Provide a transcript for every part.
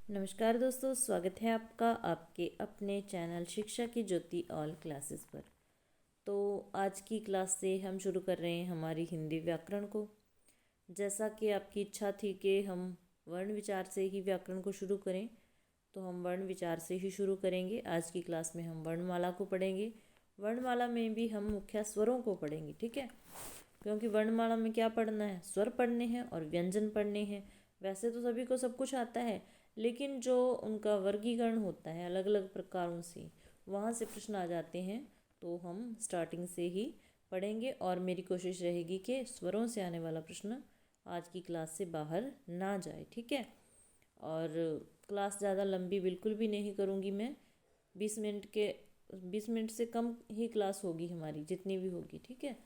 नमस्कार दोस्तों, स्वागत है आपका आपके अपने चैनल शिक्षा की ज्योति ऑल क्लासेस पर। तो आज की क्लास से हम शुरू कर रहे हैं हमारी हिंदी व्याकरण को। जैसा कि आपकी इच्छा थी कि हम वर्ण विचार से ही व्याकरण को शुरू करें, तो हम वर्ण विचार से ही शुरू करेंगे। आज की क्लास में हम वर्णमाला को पढ़ेंगे। वर्णमाला में भी हम मुख्य स्वरों को पढ़ेंगे, ठीक है। क्योंकि वर्णमाला में क्या पढ़ना है, स्वर पढ़ने हैं और व्यंजन पढ़ने हैं। वैसे तो सभी को सब कुछ आता है, लेकिन जो उनका वर्गीकरण होता है अलग अलग प्रकारों से, वहाँ से प्रश्न आ जाते हैं। तो हम स्टार्टिंग से ही पढ़ेंगे और मेरी कोशिश रहेगी कि स्वरों से आने वाला प्रश्न आज की क्लास से बाहर ना जाए, ठीक है। और क्लास ज़्यादा लंबी बिल्कुल भी नहीं करूँगी मैं। 20 मिनट से कम ही क्लास होगी हमारी, जितनी भी होगी, ठीक है।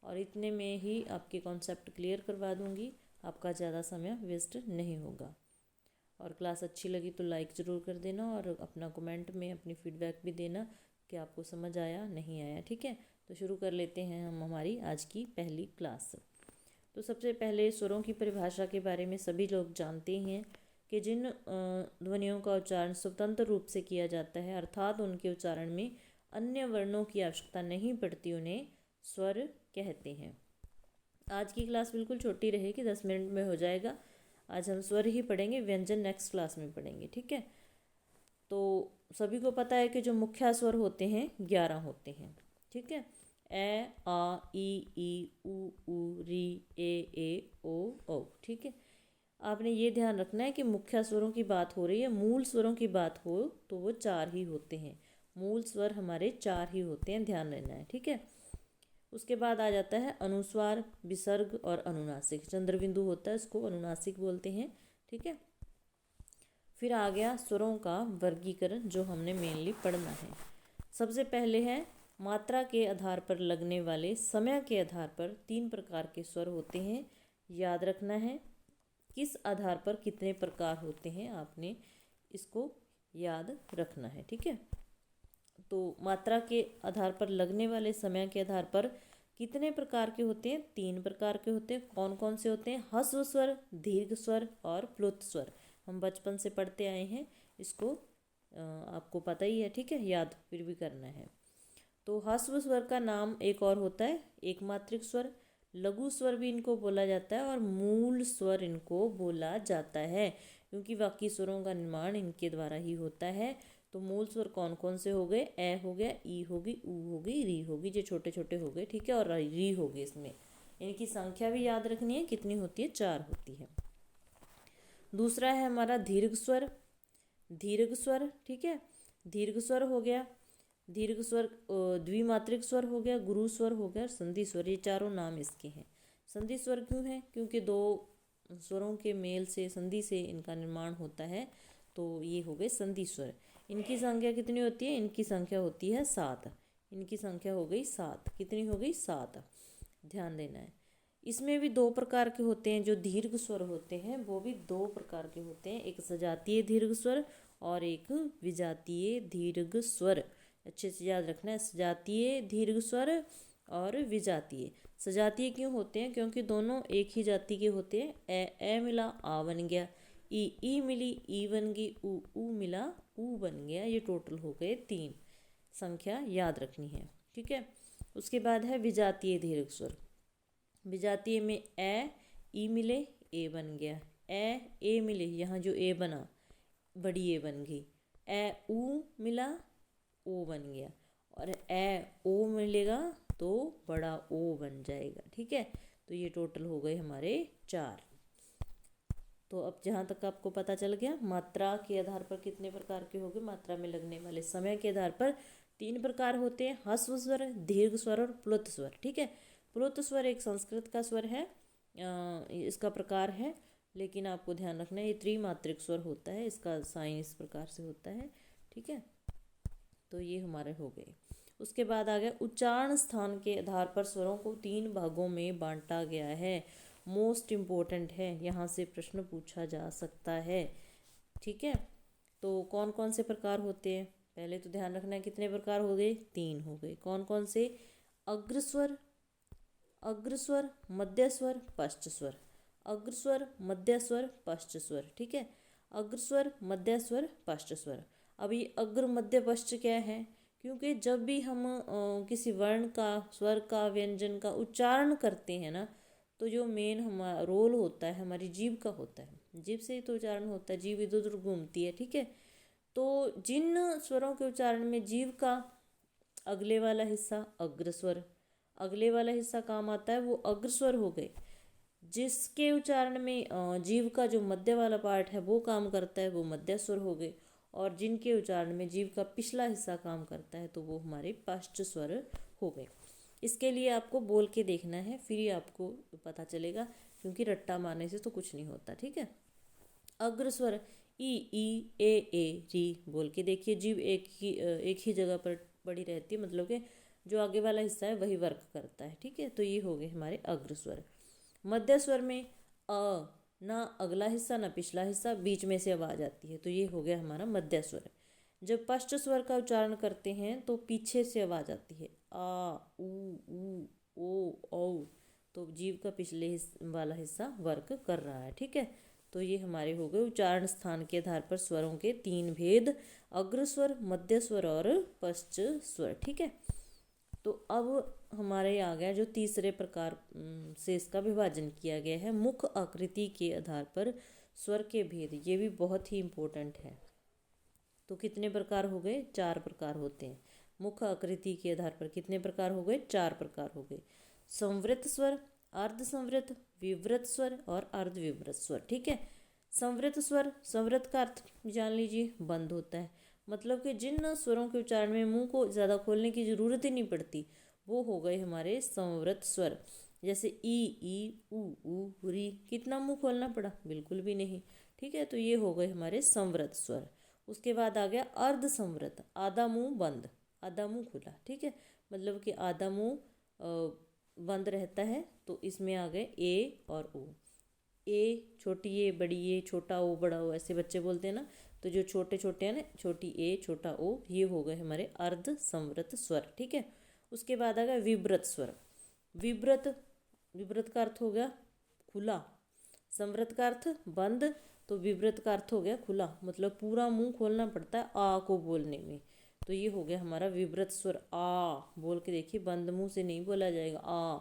और इतने में ही आपके कॉन्सेप्ट क्लियर करवा दूँगी, आपका ज़्यादा समय वेस्ट नहीं होगा। और क्लास अच्छी लगी तो लाइक ज़रूर कर देना और अपना कमेंट में अपनी फीडबैक भी देना कि आपको समझ आया नहीं आया, ठीक है। तो शुरू कर लेते हैं हम हमारी आज की पहली क्लास। तो सबसे पहले स्वरों की परिभाषा के बारे में सभी लोग जानते हैं कि जिन ध्वनियों का उच्चारण स्वतंत्र रूप से किया जाता है, अर्थात उनके उच्चारण में अन्य वर्णों की आवश्यकता नहीं पड़ती, उन्हें स्वर कहते हैं। आज की क्लास बिल्कुल छोटी रहेगी, 10 मिनट में हो जाएगा। आज हम स्वर ही पढ़ेंगे, व्यंजन नेक्स्ट क्लास में पढ़ेंगे, ठीक है। तो सभी को पता है कि जो मुख्य स्वर होते हैं 11 होते हैं, ठीक है। ए आ ई उ री ए ओ औ, ठीक है। आपने ये ध्यान रखना है कि मुख्य स्वरों की बात हो रही है, मूल स्वरों की बात हो तो वो 4 ही होते हैं। मूल स्वर हमारे 4 ही होते हैं, ध्यान रहना है, ठीक है। उसके बाद आ जाता है अनुस्वार, विसर्ग और अनुनासिक। चंद्रबिंदु होता है, इसको अनुनासिक बोलते हैं, ठीक है। फिर आ गया स्वरों का वर्गीकरण, जो हमने मेनली पढ़ना है। सबसे पहले है मात्रा के आधार पर लगने वाले समय के आधार पर 3 प्रकार के स्वर होते हैं। याद रखना है किस आधार पर कितने प्रकार होते हैं, आपने इसको याद रखना है, ठीक है। तो मात्रा के आधार पर लगने वाले समय के आधार पर कितने प्रकार के होते हैं, 3 प्रकार के होते हैं। कौन कौन से होते हैं? ह्रस्व स्वर, दीर्घ स्वर और प्लुत स्वर। हम बचपन से पढ़ते आए हैं, इसको आपको पता ही है, ठीक है। याद फिर भी करना है। तो ह्रस्व स्वर का नाम एक और होता है एक मात्रिक स्वर, लघु स्वर भी इनको बोला जाता है और मूल स्वर इनको बोला जाता है, क्योंकि बाकी स्वरों का निर्माण इनके द्वारा ही होता है। तो मूल स्वर कौन कौन से हो गए? ए हो गया, ई होगी, ऊ होगी, री होगी, ये छोटे छोटे हो गए, ठीक है। और री होगी। इसमें इनकी संख्या भी याद रखनी है, कितनी होती है? 4 होती है। दूसरा है हमारा दीर्घ स्वर। दीर्घ स्वर, ठीक है। दीर्घ स्वर हो गया, दीर्घ स्वर द्विमात्रिक स्वर हो गया, गुरु स्वर हो गया, संधि स्वर। ये चारों नाम इसके हैं। संधि स्वर क्यों है? क्योंकि 2 स्वरों के मेल से, संधि से इनका निर्माण होता है, तो ये हो गए संधि स्वर। इनकी संख्या कितनी होती है? इनकी संख्या होती है 7। इनकी संख्या हो गई 7। कितनी हो गई? 7। ध्यान देना है। इसमें भी 2 प्रकार के होते हैं। जो दीर्घ स्वर होते हैं वो भी 2 प्रकार के होते हैं, एक सजातीय दीर्घ स्वर और एक विजातीय दीर्घ स्वर। अच्छे से याद रखना है, सजातीय दीर्घ स्वर और विजातीय। सजातीय क्यों होते हैं? क्योंकि दोनों एक ही जाति के होते हैं। ए मिला आ बन गया, ई मिली ई बन गई, ऊ मिला ऊ बन गया। ये टोटल हो गए 3। संख्या याद रखनी है, ठीक है। उसके बाद है विजातीय दीर्घ स्वर। विजातीय में ई मिले ए बन गया, ए मिले, यहाँ जो ए बना बड़ी ए बन गई, ऊ मिला ओ बन गया, और ओ मिलेगा तो बड़ा ओ बन जाएगा, ठीक है। तो ये टोटल हो गए हमारे 4। तो अब जहाँ तक आपको पता चल गया मात्रा के आधार पर कितने प्रकार के हो गए, मात्रा में लगने वाले समय के आधार पर 3 प्रकार होते हैं, ह्रस्व स्वर, दीर्घ स्वर और प्लुत स्वर, ठीक है। प्लुत स्वर एक संस्कृत का स्वर है, इसका प्रकार है, लेकिन आपको ध्यान रखना है ये त्रिमात्रिक स्वर होता है, इसका साइन इस प्रकार से होता है, ठीक है। तो ये हमारे हो गए। उसके बाद आ गया उच्चारण स्थान के आधार पर स्वरों को 3 भागों में बांटा गया है। मोस्ट इम्पोर्टेंट है, यहाँ से प्रश्न पूछा जा सकता है, ठीक है। तो कौन कौन से प्रकार होते हैं? पहले तो ध्यान रखना है कितने प्रकार हो गए? 3 हो गए। कौन कौन से? अग्रस्वर, मध्य स्वर, पश्च स्वर। अग्रस्वर, मध्य स्वर, पश्च स्वर, ठीक है। अग्र स्वर, मध्य स्वर, पश्च स्वर। अब ये अग्र मध्य पश्च क्या है? क्योंकि जब भी हम किसी वर्ण का, स्वर का, व्यंजन का उच्चारण करते हैं ना, तो जो मेन हमारा रोल होता है हमारी जीभ का होता है। जीभ से ही तो उच्चारण होता है, जीभ इधर उधर घूमती है, ठीक है। तो जिन स्वरों के उच्चारण में जीभ का अगले वाला हिस्सा अग्र स्वर, अगले वाला हिस्सा काम आता है, वो अग्र स्वर हो गए। जिसके उच्चारण में जीभ का जो मध्य वाला पार्ट है वो काम करता है, वो मध्य स्वर हो गए। और जिनके उच्चारण में जीभ का पिछला हिस्सा काम करता है तो वो हमारे पश्च स्वर हो गए। इसके लिए आपको बोल के देखना है, फिर ही आपको पता चलेगा, क्योंकि रट्टा मारने से तो कुछ नहीं होता, ठीक है। अग्र स्वर ई, ए री बोल के देखिए। जीभ एक ही जगह पर पड़ी रहती है, मतलब कि जो आगे वाला हिस्सा है वही वर्क करता है, ठीक है। तो ये हो गए हमारे अग्र स्वर। मध्य स्वर में ना अगला हिस्सा ना पिछला हिस्सा, बीच में से आवाज आती है, तो ये हो गया हमारा मध्य स्वर। जब पश्च स्वर का उच्चारण करते हैं तो पीछे से आवाज आती है, आ ऊ ओ औ, तो जीभ का पिछले वाला हिस्सा वर्क कर रहा है, ठीक है। तो ये हमारे हो गए उच्चारण स्थान के आधार पर स्वरों के 3 भेद, अग्र स्वर, मध्य स्वर और पश्च स्वर, ठीक है। तो अब हमारे आ गया जो तीसरे प्रकार से इसका विभाजन किया गया है, मुख आकृति के आधार पर स्वर के भेद। ये भी बहुत ही इम्पोर्टेंट है। तो कितने प्रकार हो गए? 4 प्रकार होते हैं। मुख आकृति के आधार पर कितने प्रकार हो गए? 4 प्रकार हो गए। संवृत स्वर, अर्ध संवृत, विवृत स्वर और अर्धविवृत स्वर, ठीक है। संवृत स्वर, संवृत का अर्थ जान लीजिए, बंद होता है। मतलब कि जिन स्वरों के उच्चारण में मुंह को ज़्यादा खोलने की जरूरत ही नहीं पड़ती, वो हो गए हमारे संवृत स्वर। जैसे ई ऊ री, कितना मुंह खोलना पड़ा? बिल्कुल भी नहीं, ठीक है। तो ये हो गए हमारे संवृत स्वर। उसके बाद आ गया अर्ध संवृत, आधा मुंह बंद, आधा मुंह खुला, ठीक है। मतलब कि आधा मुंह बंद रहता है, तो इसमें आ गए ए और ओ। ए छोटी ए बड़ी ए, छोटा ओ बड़ा ओ, ऐसे बच्चे बोलते हैं ना, तो जो छोटे छोटे हैं ना, छोटी ए छोटा ओ, ये हो गए हमारे अर्ध संवृत स्वर, ठीक है। उसके बाद आ गया विवृत स्वर। विवृत, विवृत का अर्थ हो गया खुला, संवृत का अर्थ बंद, तो विवृत का अर्थ हो गया खुला, मतलब पूरा मुंह खोलना पड़ता है आ को बोलने में। तो ये हो गया हमारा विवृत स्वर। आ बोल के देखिए, बंद मुंह से नहीं बोला जाएगा, आ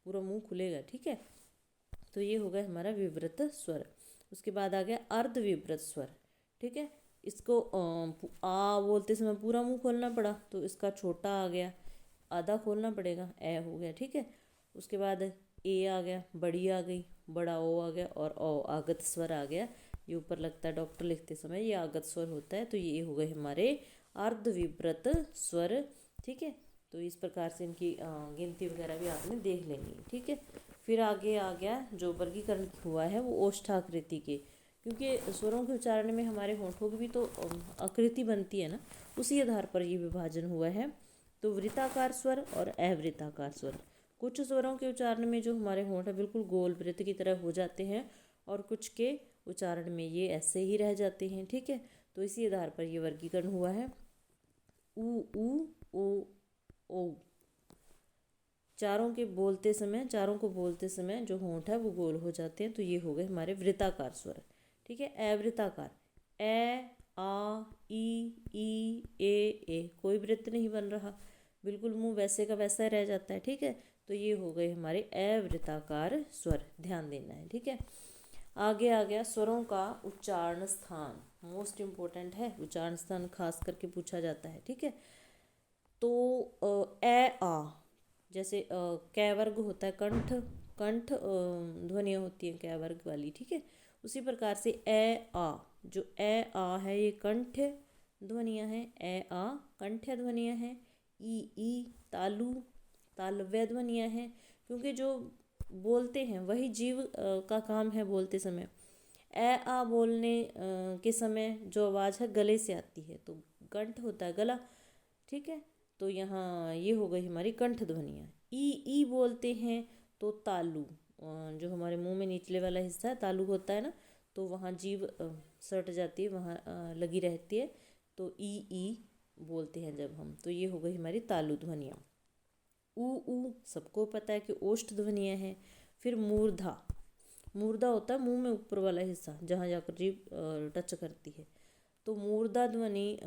पूरा मुंह खुलेगा, ठीक है। तो ये हो गया हमारा विवृत स्वर। उसके बाद आ गया अर्धविवृत स्वर, ठीक है। इसको आ बोलते समय पूरा मुंह खोलना पड़ा, तो इसका छोटा आ गया, आधा खोलना पड़ेगा, ए हो गया, ठीक है। उसके बाद ए आ गया, बड़ी आ गई, बड़ा ओ आ गया, और ओ आगत स्वर आ गया। ये ऊपर लगता है डॉक्टर लिखते समय, ये आगत स्वर होता है। तो ये हो गए हमारे अर्धविवृत स्वर, ठीक है। तो इस प्रकार से इनकी गिनती वगैरह भी आपने देख लेनी है, ठीक है। फिर आगे आ गया जो वर्गीकरण हुआ है वो ओष्ठाकृति के, क्योंकि स्वरों के उच्चारण में हमारे होठों की भी तो आकृति बनती है ना, उसी आधार पर ये विभाजन हुआ है। तो वृत्ताकार स्वर और अवृत्ताकार स्वर। कुछ स्वरों के उच्चारण में जो हमारे होंठ है बिल्कुल गोल वृत्त की तरह हो जाते हैं, और कुछ के उच्चारण में ये ऐसे ही रह जाते हैं, ठीक है। तो इसी आधार पर ये वर्गीकरण हुआ है। ऊ ओ, चारों को बोलते समय जो होंठ है वो गोल हो जाते हैं, तो ये हो गए हमारे वृत्ताकार स्वर, ठीक है। अवृत्ताकार, ए आ ई ए, कोई वृत्त नहीं बन रहा, बिल्कुल मुंह वैसे का वैसा रह जाता है, ठीक है। तो ये हो गए हमारे अवृत्ताकार स्वर, ध्यान देना है, ठीक है। आगे आ गया स्वरों का उच्चारण स्थान, मोस्ट इम्पोर्टेंट है, उच्चारण स्थान खास करके पूछा जाता है, ठीक है। तो ए आ, जैसे कै वर्ग होता है, कंठ ध्वनियाँ होती हैं कै वर्ग वाली, ठीक है। उसी प्रकार से ए आ, जो ए आ है ये कंठ ध्वनियाँ हैं, ए आ कंठ ध्वनियाँ हैं। ई तालु तालव्य ध्वनियाँ हैं, क्योंकि जो बोलते हैं वही जीव का काम है बोलते समय। ए आ बोलने के समय जो आवाज़ है गले से आती है, तो कंठ होता है गला, ठीक है। तो यहाँ ये हो गई हमारी कंठ ध्वनियाँ। ई बोलते हैं तो तालु, जो हमारे मुंह में निचले वाला हिस्सा है तालु होता है ना, तो वहाँ जीभ सट जाती है, वहाँ लगी रहती है, तो ई बोलते हैं जब हम, तो ये हो गई हमारी तालु ध्वनियाँ। ऊ सबको पता है कि ओष्ठ ध्वनियाँ हैं। फिर मूर्धा, मूर्धा होता है मुंह में ऊपर वाला हिस्सा जहाँ जाकर जीभ टच करती है। तो मूर्धा ध्वनि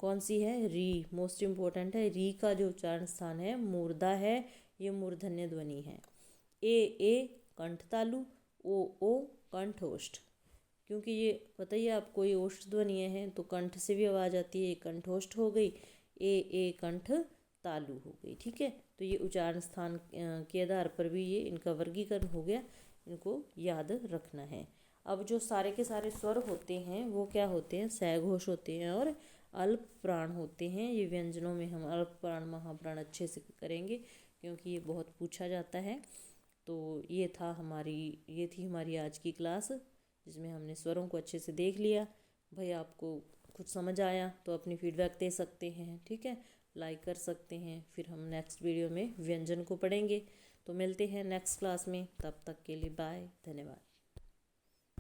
कौन सी है? री। मोस्ट इम्पोर्टेंट है, री का जो उच्चारण स्थान है मूर्धा है, ये मूर्धन्य ध्वनि है। ए कंठ तालु, ओ कंठोष्ठ। क्योंकि ये बताइए आपको ये ओष्ठ ध्वनियाँ हैं तो कंठ से भी आवाज़ आती है, ये कंठोष्ठ हो गई, ए कंठ तालु हो गई। ठीक है, तो ये उच्चारण स्थान के आधार पर भी ये इनका वर्गीकरण हो गया, इनको याद रखना है। अब जो सारे के सारे स्वर होते हैं वो क्या होते हैं? सहघोष होते हैं और अल्प प्राण होते हैं। ये व्यंजनों में हम अल्प प्राण महाप्राण अच्छे से करेंगे क्योंकि ये बहुत पूछा जाता है। तो ये थी हमारी आज की क्लास, जिसमें हमने स्वरों को अच्छे से देख लिया। भाई आपको कुछ समझ आया तो अपनी फीडबैक दे सकते हैं, ठीक है, लाइक कर सकते हैं। फिर हम नेक्स्ट वीडियो में व्यंजन को पढ़ेंगे। तो मिलते हैं नेक्स्ट क्लास में, तब तक के लिए बाय, धन्यवाद।